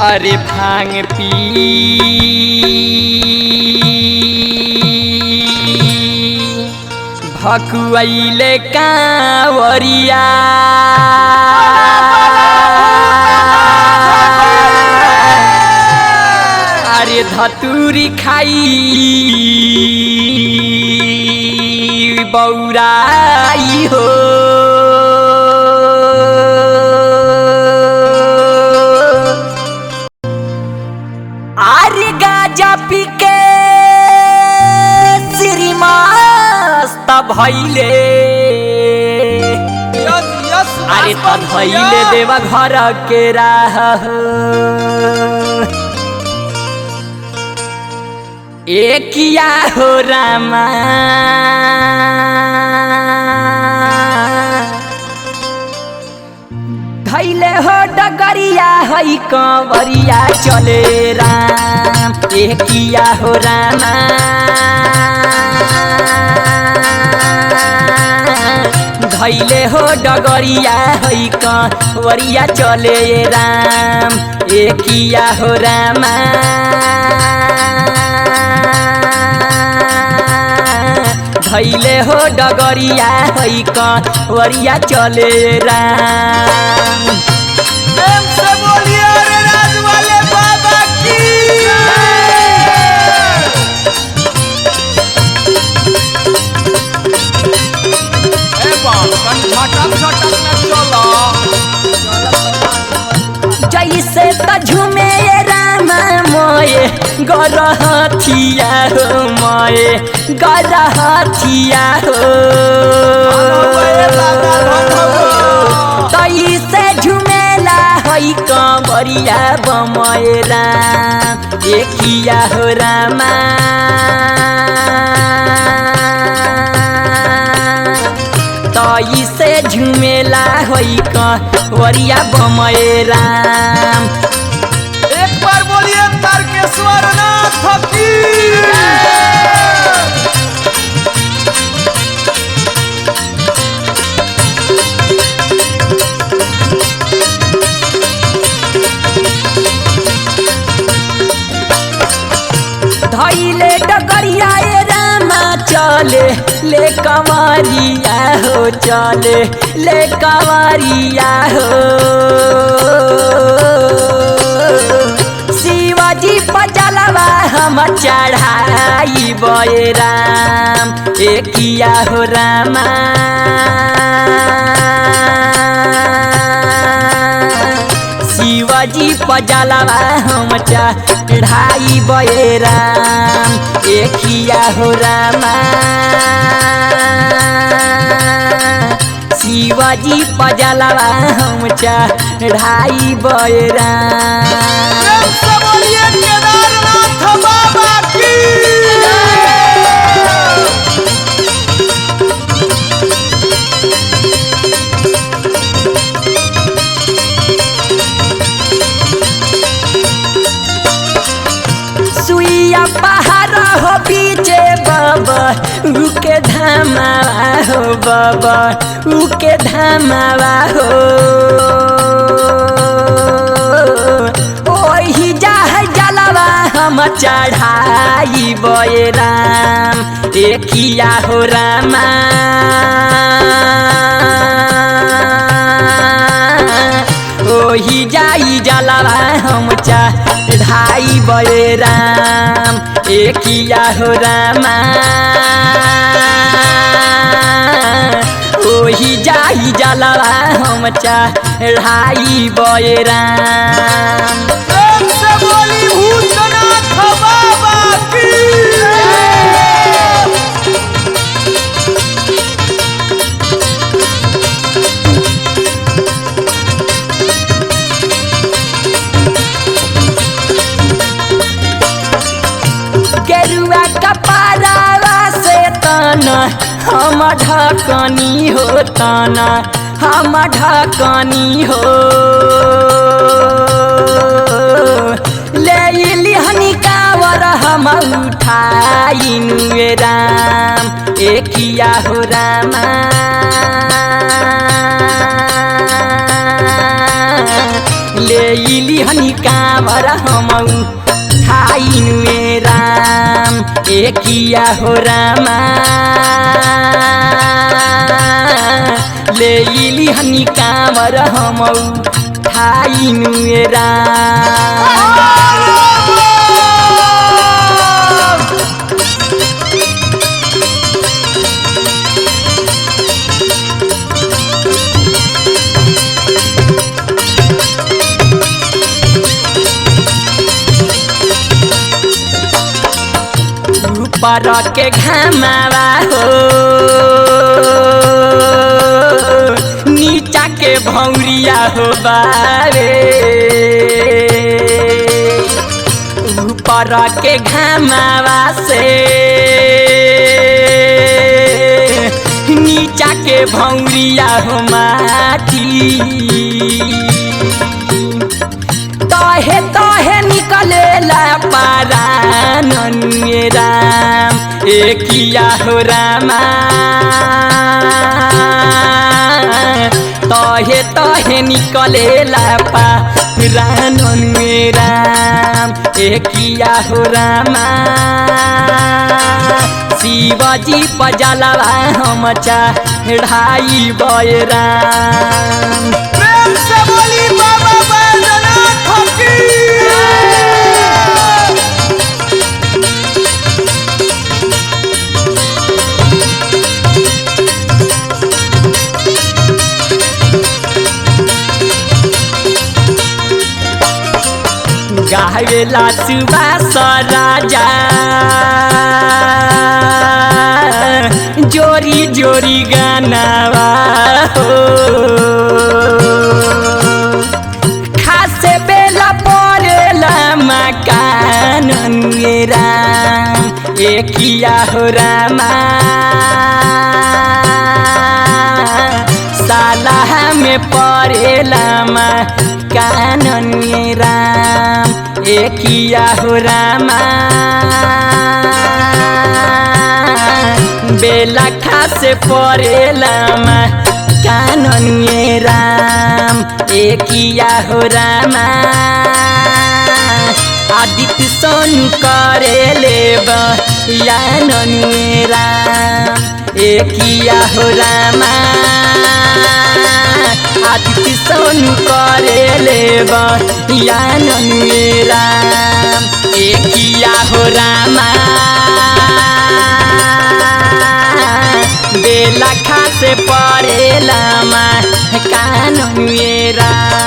अरे भांग पी भकुआइले कांवरिया अरे धतूरी खाई बौराई हो अरे गाजा पी के श्रीमस्त भइले अरे त धइले देवा घर के राह एकिया हो रामा धैले हो डगरिया है कंवरिया चले राम एकिया हो रामा धैले हो डगरिया है कंवरिया चले राम एकिया हो रामा धैले हो डगरिया है कंवरिया चले राम प्रेम से बोलिए अरे राज वाले बाबा की ए बाप झटक झटक न चलो जैसे त झूमे रामा मोए गरहथिया हो मोए गरहथिया हो तैसे झुमेला है कंवरिया बमोए राम एकिया हो रामा तैसे झुमेला है कंवरिया बमोए राम एक बार बोलिए तारकेश्वर नाथ की धैले डगरिया रामा चले ले कंवरिया हो चले ले कंवरिया हो शिवाजी पचलवा हम चढ़ाई बे राम एकिया हो रामा शिवाजी पजलवा हम चढ़ाई बे राम एकिया हो रामा शिवाजी पजलवा हम चढ़ाई बे राम प्रेम से बोलिए केदारनाथ बाबा की सुइया पहाड़ हो पीछे बाबा उके धामावा हो बाबा उके धामावा हो ओही जाह जलवा हम चढ़ाई बे राम एकिया हो रामा ओही जाई जलवा हम चढ़ाई बे राम एकिया हो रामा ओही जाई जलवा हम चढ़ाई बे राम प्रेम से बोली भूतनाथ बाबा की गेरुआ कपारावा से तना हम ढकनी हो तना हम ढकनी हो ले लिहनी कावर हम उठाई नुए राम एकिया हो रामा ले इली हनी कामर हमऊ थाइनु ए राम एकिया हो रामा ले इली हनी कामर हमऊ थाइनु ए राम पर के घामावा हो नीचा के भौरिया हो बारे ऊपर के घामावा से नीचा के भौरिया हो माटी तहे तहे निकलेला पारानन ए राम एकिया हो रामा तहे तहे निकलेला पारानन ए राम एकिया हो रामा शिवजी पजलवा हम चढ़ाई बय राम प्रेम से बोली बाबा बैजनाथ की गावेला सुबास राजा जोरी जोरी गानावा हो खासे बेला परेला मकानन ए राम एकिया हो रामा सालाह में परेला मकानन ए राम एकिया हो रामा बेला खासे परेला मकानन ए राम एकिया हो रामा आदित्य सोनु करे लेब यानन ए राम एकिया हो रामा आदित्य सोनु करे लेब यानन ए राम एकिया हो रामा बेला खासे परेला मकानन ए राम।